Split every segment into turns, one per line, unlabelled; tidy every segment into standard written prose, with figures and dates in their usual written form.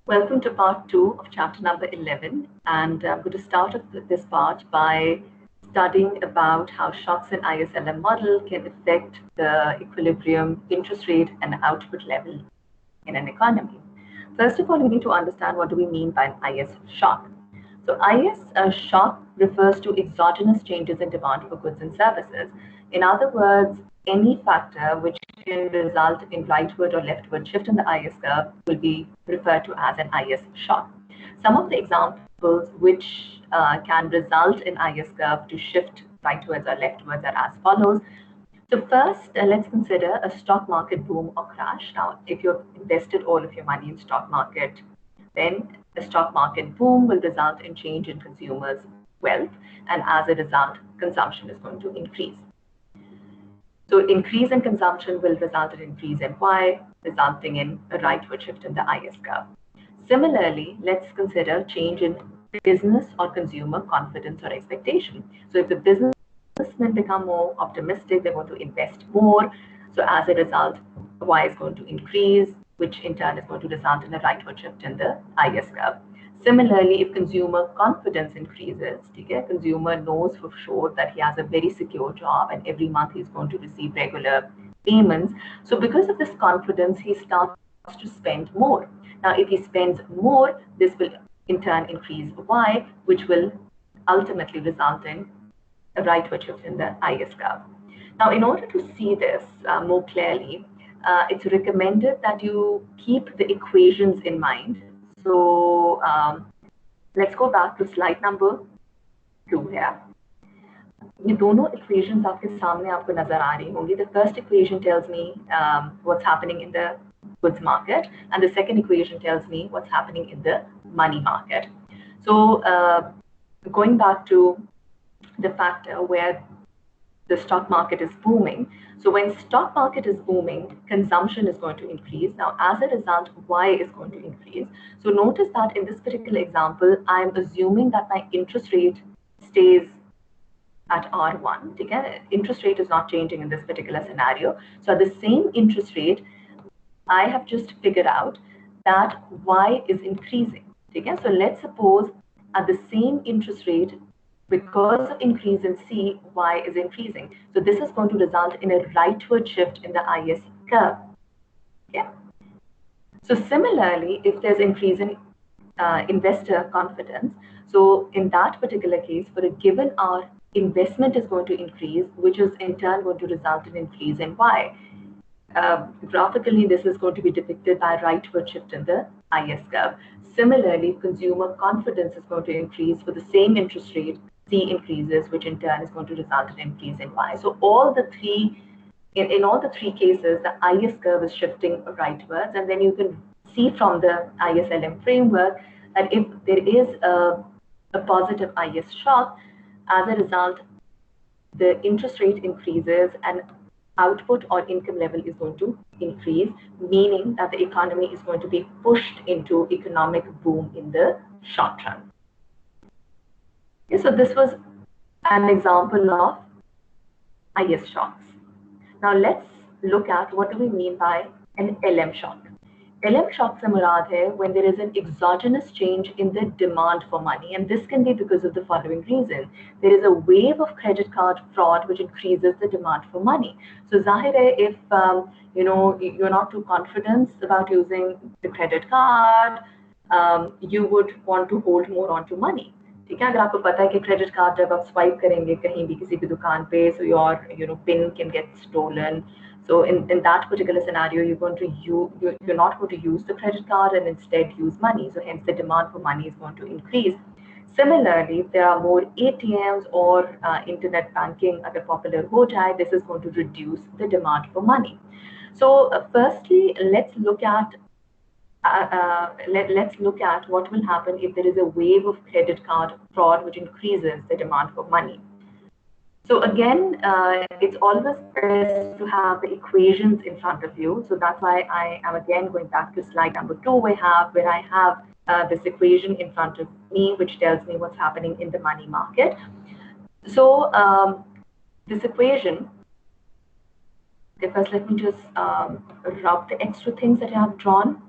Welcome to part 2 of chapter number 11, and I'm going to start off this part by studying about how shocks in ISLM model can affect the equilibrium, interest rate, and output level in an economy. First of all, we need to understand what do we mean by an IS shock. So IS shock refers to exogenous changes in demand for goods and services. In other words, any factor which can result in rightward or leftward shift in the IS curve will be referred to as an IS shock. Some of the examples which can result in IS curve to shift rightwards or leftwards are as follows. So first, let's consider a stock market boom or crash. Now, if you've invested all of your money in stock market, then the stock market boom will result in change in consumers' wealth, and as a result, consumption is going to increase. So increase in consumption will result in increase in Y, resulting in a rightward shift in the IS curve. Similarly, let's consider change in business or consumer confidence or expectation. So if the businessmen become more optimistic, they're going to invest more. So as a result, Y is going to increase, which in turn is going to result in a rightward shift in the IS curve. Similarly, if consumer confidence increases, consumer knows for sure that he has a very secure job and every month he's going to receive regular payments. So because of this confidence, he starts to spend more. Now, if he spends more, this will in turn increase Y, which will ultimately result in a rightward shift in the IS curve. Now, in order to see this more clearly, it's recommended that you keep the equations in mind. So let's go back to slide number 2 here. ये दोनों equations आपके सामने आपको नजर आ रही होंगी. The first equation tells me what's happening in the goods market, and the second equation tells me what's happening in the money market. So going back to the factor where the stock market is booming. So when stock market is booming, consumption is going to increase. Now, as a result, Y is going to increase. So notice that in this particular example, I'm assuming that my interest rate stays at R1. Okay? Interest rate is not changing in this particular scenario. So at the same interest rate, I have just figured out that Y is increasing. Okay? So let's suppose at the same interest rate, because of increase in C, Y is increasing. So this is going to result in a rightward shift in the IS curve. Okay? So similarly, if there's increase in investor confidence, so in that particular case, for a given R, investment is going to increase, which is in turn going to result in increase in Y. Graphically, this is going to be depicted by rightward shift in the IS curve. Similarly, consumer confidence is going to increase for the same interest rate. C increases, which in turn is going to result in increase in Y. So all the three, in all the three cases, the IS curve is shifting rightwards, and then you can see from the ISLM framework that if there is a positive IS shock, as a result, the interest rate increases and output or income level is going to increase, meaning that the economy is going to be pushed into economic boom in the short run. Okay, so this was an example of IS shocks. Now let's look at what do we mean by an LM shock. LM shock se murad hai when there is an exogenous change in the demand for money, and this can be because of the following reason. There is a wave of credit card fraud which increases the demand for money. So zahir hai, if you're not too confident about using the credit card, you would want to hold more on to money. ठीक है, अगर आपको पता है कि credit card जब आप swipe करेंगे कहीं भी किसी भी दुकान पे, so your PIN can get stolen. So in that particular scenario, you're not going to use the credit card and instead use money. So hence the demand for money is going to increase. Similarly, if there are more ATMs or internet banking agar popular ho jaye, this is going to reduce the demand for money. So firstly, let's look at what will happen if there is a wave of credit card fraud which increases the demand for money. So again, it's always best to have the equations in front of you. So that's why I am again going back to slide number 2, where I have this equation in front of me, which tells me what's happening in the money market. So this equation, okay, first let me just rub the extra things that I have drawn.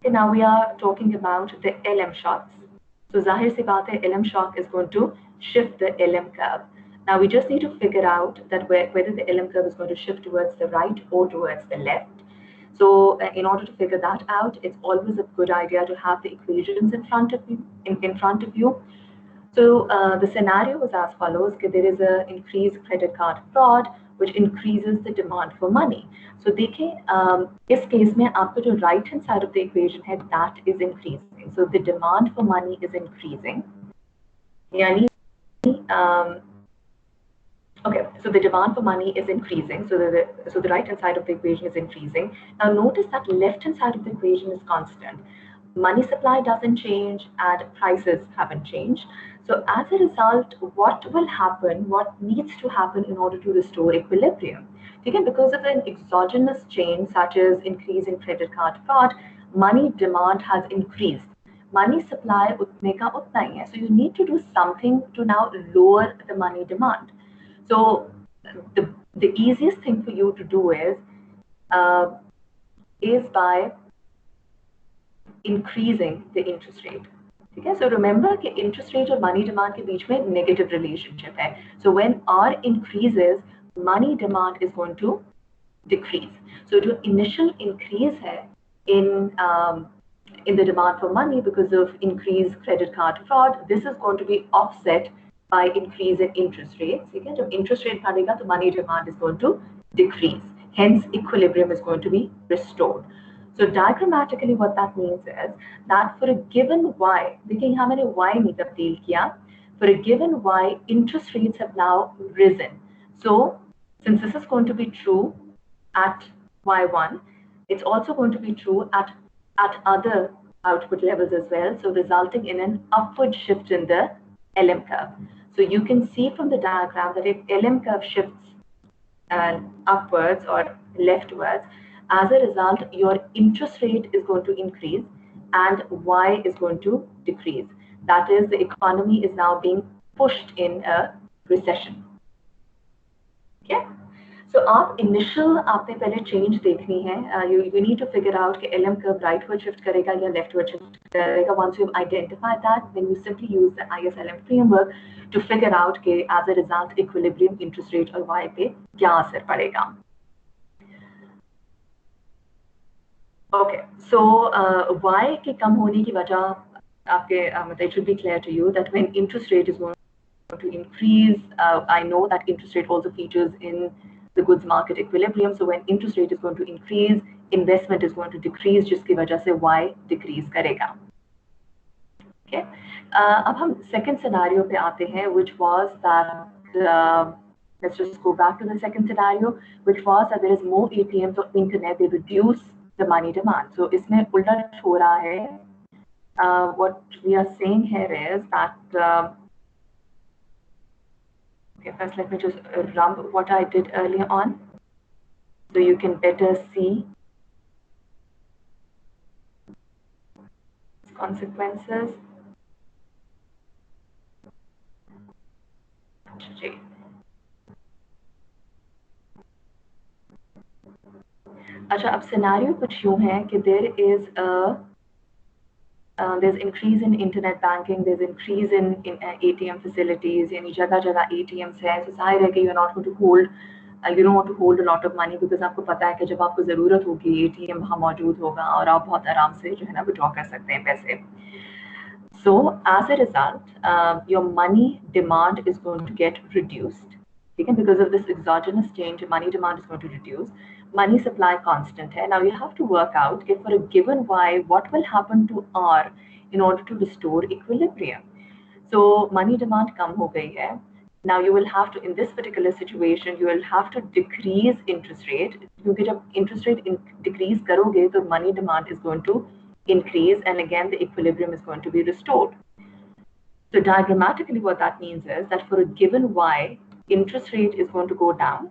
Okay, now we are talking about the LM shocks. So zahir si baat hai, LM shock is going to shift the LM curve. Now we just need to figure out that whether the LM curve is going to shift towards the right or towards the left. So in order to figure that out, it's always a good idea to have the equations in front of you. In front of you. So the scenario was as follows: that there is an increased credit card fraud, which increases the demand for money. So देखिए इस case में आपका जो right hand side of the equation है, that is increasing. So the demand for money is increasing. यानी okay, so the demand for money is increasing. So the right hand side of the equation is increasing. Now notice that left hand side of the equation is constant. Money supply doesn't change and prices haven't changed. So as a result, what will happen, what needs to happen in order to restore equilibrium? Again, because of an exogenous change such as increase in credit card fraud, money demand has increased. Money supply utne ka utna hi hai. So you need to do something to now lower the money demand. So the easiest thing for you to do is by increasing the interest rate. Okay, so remember that interest rate और money demand के बीच में negative relationship है. So when R increases, money demand is going to decrease. So the initial increase है in the demand for money because of increased credit card fraud, this is going to be offset by increase in interest rates. Okay, जब interest rate बढ़ेगा तो money demand is going to decrease. Hence, equilibrium is going to be restored. So diagrammatically, what that means is that for a given y, देखिए यहाँ मैंने y नहीं तब्दील किया. For a given y, interest rates have now risen. So since this is going to be true at y1, it's also going to be true at other output levels as well. So resulting in an upward shift in the LM curve. So you can see from the diagram that if LM curve shifts upwards or leftwards, as a result, your interest rate is going to increase and y is going to decrease. That is, the economy is now being pushed in a recession. Okay? So आप initial आपने पहले change देखनी है. You need to figure out कि LM curve rightward shift करेगा या leftward shift करेगा. Once you've identified that, then you simply use the ISLM framework to figure out कि as a result equilibrium interest rate और Y पे क्या असर पड़ेगा. Okay, so Y के कम होने की वजह आपके मतलब it should be clear to you that when interest rate is going to increase, I know that interest rate also features in the goods market equilibrium. So when interest rate is going to increase, investment is going to decrease, जिसकी वजह से Y decrease करेगा. Okay. अब हम second scenario पे आते हैं, which was that let's just go back to the second scenario, which was that there is more ATMs on internet, they reduce the money demand. So इसमें उल्टा हो रहा है. What we are saying here is that okay, first let me just run what I did earlier on so you can better see consequences. अच्छा, अब scenario कुछ यूं है कि there's increase in internet banking, there's increase in ATM facilities, यानी जगह जगह ATMs है. So जाहिर है कि you're not going to hold you don't want to hold a lot of money because आपको पता है कि जब आपको ज़रूरत होगी ATM वहाँ मौजूद होगा और आप बहुत आराम से जो है ना withdraw कर सकते हैं पैसे. So as a result, your money demand is going to get reduced. Okay? Because of this exogenous change, money demand is going to reduce. Money supply constant hai. Now you have to work out if for a given y, what will happen to r in order to restore equilibrium. So money demand kam ho gayi hai. Now you will have to, in this particular situation, you will have to decrease interest rate. Because जब interest rate decrease करोगे, तो money demand is going to increase, and again the equilibrium is going to be restored. So diagrammatically what that means is that for a given y, interest rate is going to go down.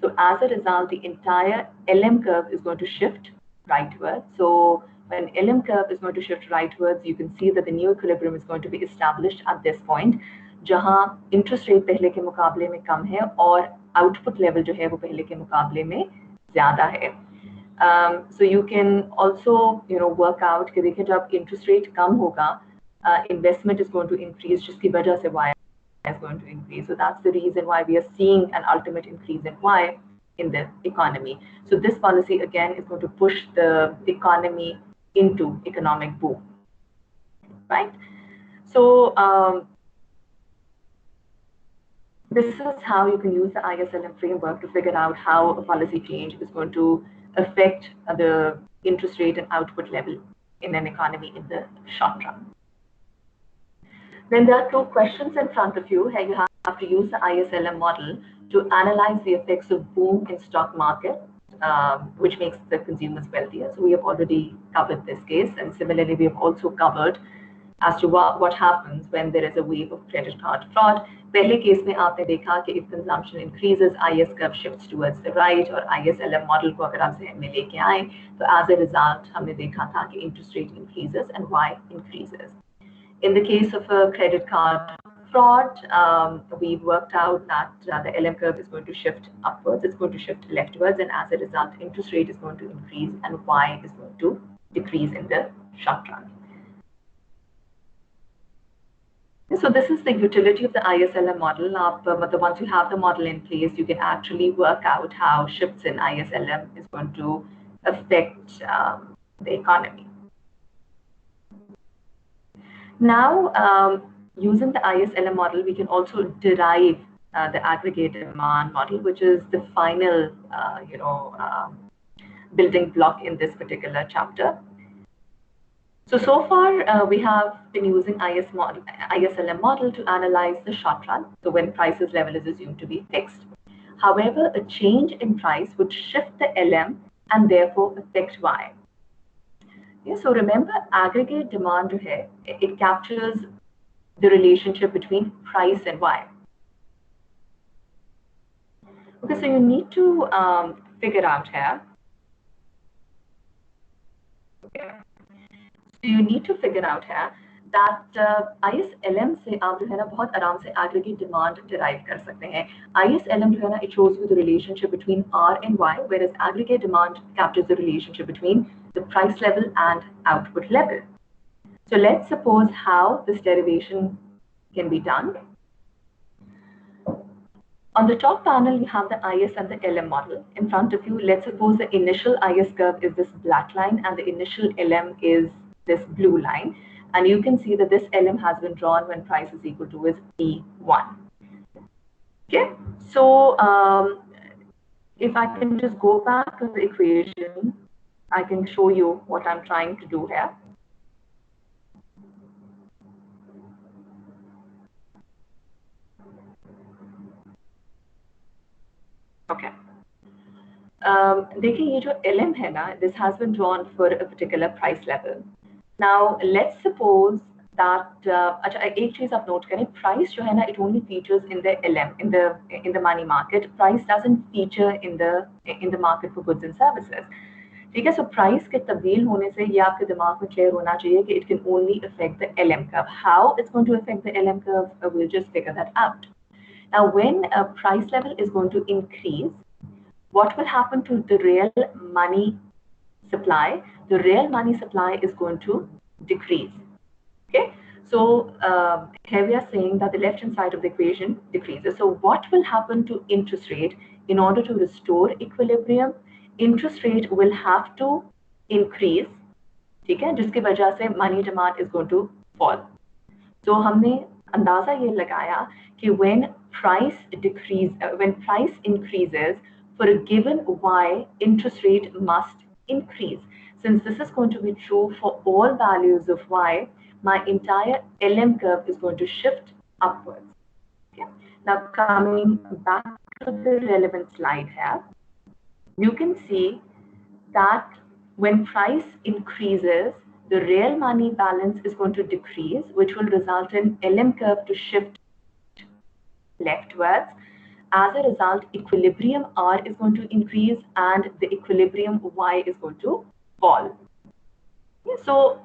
So as a result, the entire LM curve is going to shift rightwards. So when LM curve is going to shift rightwards, you can see that the new equilibrium is going to be established at this point, जहां interest rate पहले के मुकाबले में कम है और output level जो है वो पहले के मुकाबले में ज़्यादा है. So you can also work out कि देखिए जब interest rate कम होगा, investment is going to increase, जिसकी वजह से Y is going to increase. So that's the reason why we are seeing an ultimate increase in Y in the economy. So this policy again is going to push the economy into economic boom, right? So this is how you can use the ISLM framework to figure out how a policy change is going to affect the interest rate and output level in an economy in the short run. Then there are two questions in front of you. Here you have to use the ISLM model to analyze the effects of boom in stock market, which makes the consumers wealthier. So we have already covered this case, and similarly, we have also covered as to what happens when there is a wave of credit card fraud. पहले case में आपने देखा कि if consumption increases, IS curve shifts towards the right, और ISLM model को अगर आप ज़हन में लेके आए, तो as a result हमने देखा था कि interest rate increases and Y increases. In the case of a credit card fraud, we've worked out that the LM curve is going to shift upwards, it's going to shift leftwards, and as a result, interest rate is going to increase and Y is going to decrease in the short run. So this is the utility of the ISLM model. But once you have the model in place, you can actually work out how shifts in ISLM is going to affect the economy. Now, using the ISLM model, we can also derive the aggregate demand model, which is the final, building block in this particular chapter. So far, we have been using ISLM model to analyze the short run, so when prices level is assumed to be fixed. However, a change in price would shift the LM and therefore affect Y. Yeah, so remember, aggregate demand it captures the relationship between price and Y. Okay, so you need to figure out here. Okay. So you need to figure out here that ISLM से आप जो है ना बहुत आराम से aggregate demand derive कर सकते हैं. ISLM जो है ना it shows you the relationship between R and Y, whereas aggregate demand captures the relationship between the price level and output level. So let's suppose how this derivation can be done. On the top panel, you have the IS and the LM model. In front of you, let's suppose the initial IS curve is this black line and the initial LM is this blue line. And you can see that this LM has been drawn when price is equal to is P1. Okay, so if I can just go back to the equation, I can show you what I'm trying to do here. Okay. देखिए ये जो LM है ना, this has been drawn for a particular price level. Now let's suppose that अच्छा एक चीज आप note करें, price जो है ना it only features in the LM in the money market. Price doesn't feature in the market for goods and services. ठीक है, so price के तब्दील होने से ये आपके दिमाग में clear होना चाहिए कि it can only affect the LM curve. How it's going to affect the LM curve, we'll just figure that out. Now, when a price level is going to increase, what will happen to the real money supply? The real money supply is going to decrease. Okay, so here we are saying that the left-hand side of the equation decreases. So what will happen to interest rate in order to restore equilibrium? Interest rate will have to increase, ठीक है, जिसकी वजह से money demand is going to fall. So हमने अंदाजा ये लगाया कि when price increases for a given Y, interest rate must increase. Since this is going to be true for all values of Y, my entire LM curve is going to shift upwards. Okay. Now coming back to the relevant slide here, you can see that when price increases, the real money balance is going to decrease, which will result in LM curve to shift leftwards. As a result, equilibrium R is going to increase and the equilibrium Y is going to fall. Okay, so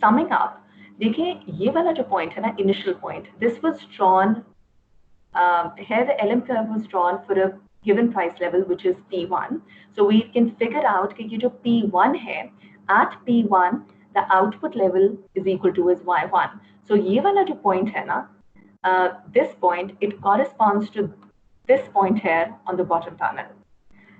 summing up, देखिए ये वाला जो point है ना, initial point, this was drawn here the LM curve was drawn for a given price level, which is P1. So we can figure out कि ये जो P1 है, at P1 the output level is equal to is Y1. So ये वाला जो point है ना, this point, it corresponds to this point here on the bottom panel.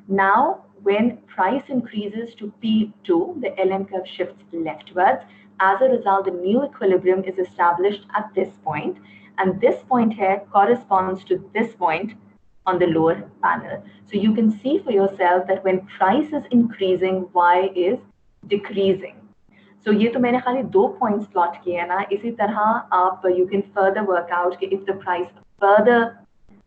Now, when price increases to P2, the LM curve shifts leftwards. As a result, the new equilibrium is established at this point, and this point here corresponds to this point on the lower panel. So you can see for yourself that when price is increasing, Y is decreasing. So ये तो मैंने खाली 2 points plot किए हैं ना. इसी तरह आप you can further work out कि if the price further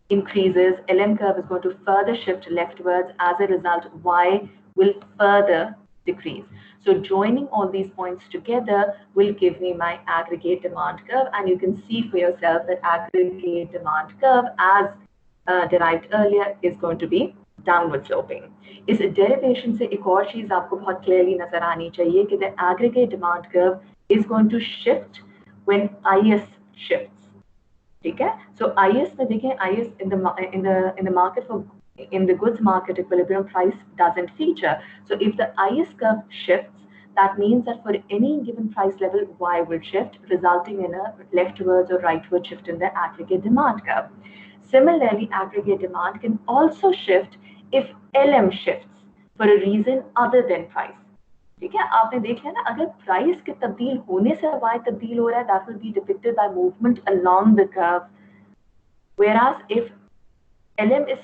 increases, LM curve is going to further shift leftwards. As a result, Y will further decrease. So joining all these points together will give me my aggregate demand curve, and you can see for yourself that aggregate demand curve, as derived earlier, is going to be downward sloping. इस derivation से एक और चीज आपको बहुत clearly नजर आनी चाहिए कि the aggregate demand curve is going to shift when IS shifts. ठीक है? So IS में देखें, IS in the market for in the goods market equilibrium, price doesn't feature. So if the IS curve shifts, that means that for any given price level, Y will shift, resulting in a leftwards or rightward shift in the aggregate demand curve. Similarly, aggregate demand can also shift if LM shifts for a reason other than price. ठीक है? आपने देख लिया ना, अगर price के तब्दील होने से Y तब्दील हो रहा है, that will be depicted by movement along the curve. Whereas if LM is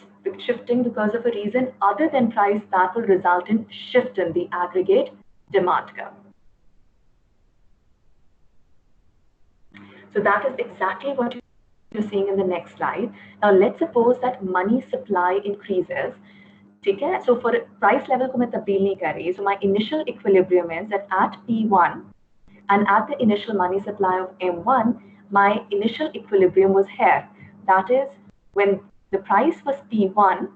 shifting because of a reason other than price, that will result in shift in the aggregate demand curve. So that is exactly what you're seeing in the next slide. Now let's suppose that money supply increases. ठीक है? So for price level को मैं तब्दील नहीं कर रही. So my initial equilibrium is that at P1 and at the initial money supply of M1, my initial equilibrium was here. That is, when the price was P1,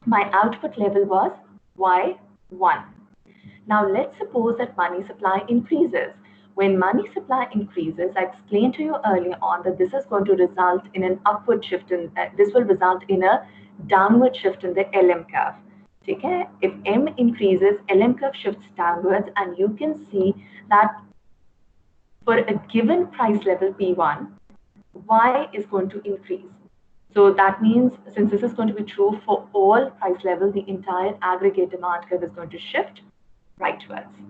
my output level was Y1. Now let's suppose that money supply increases. When money supply increases, I explained to you earlier on that this is going to result in an upward shift in this will result in a downward shift in the LM curve. ठीक है? If M increases, LM curve shifts downwards, and you can see that for a given price level P1, Y is going to increase. So that means, since this is going to be true for all price levels, the entire aggregate demand curve is going to shift rightwards.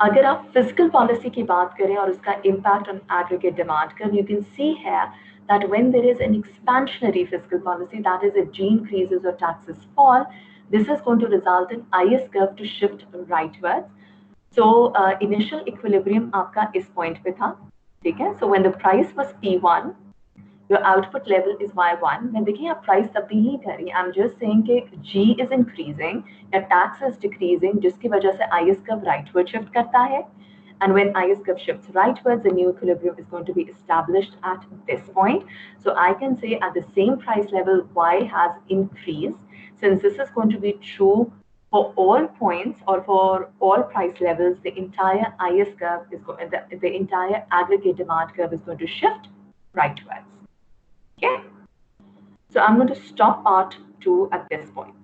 अगर आप fiscal policy की बात करें और उसका impact on aggregate demand curve, you can see here that when there is an expansionary fiscal policy, that is if G increases or taxes fall, this is going to result in IS curve to shift rightwards. So initial equilibrium आपका इस point पे था, ठीक है? So when the price was P1, your output level is Y1. मैं देखिए आप price तब्दील नहीं कर रही. I'm just saying कि G is increasing, your tax is decreasing, जिसकी वजह से IS curve rightward shift करता है. And when IS curve shifts rightwards, the new equilibrium is going to be established at this point. So I can say at the same price level, Y has increased. Since this is going to be true for all points or for all price levels, the entire IS curve is going, the entire aggregate demand curve is going to shift rightwards. Okay. So I'm going to stop part 2 at this point.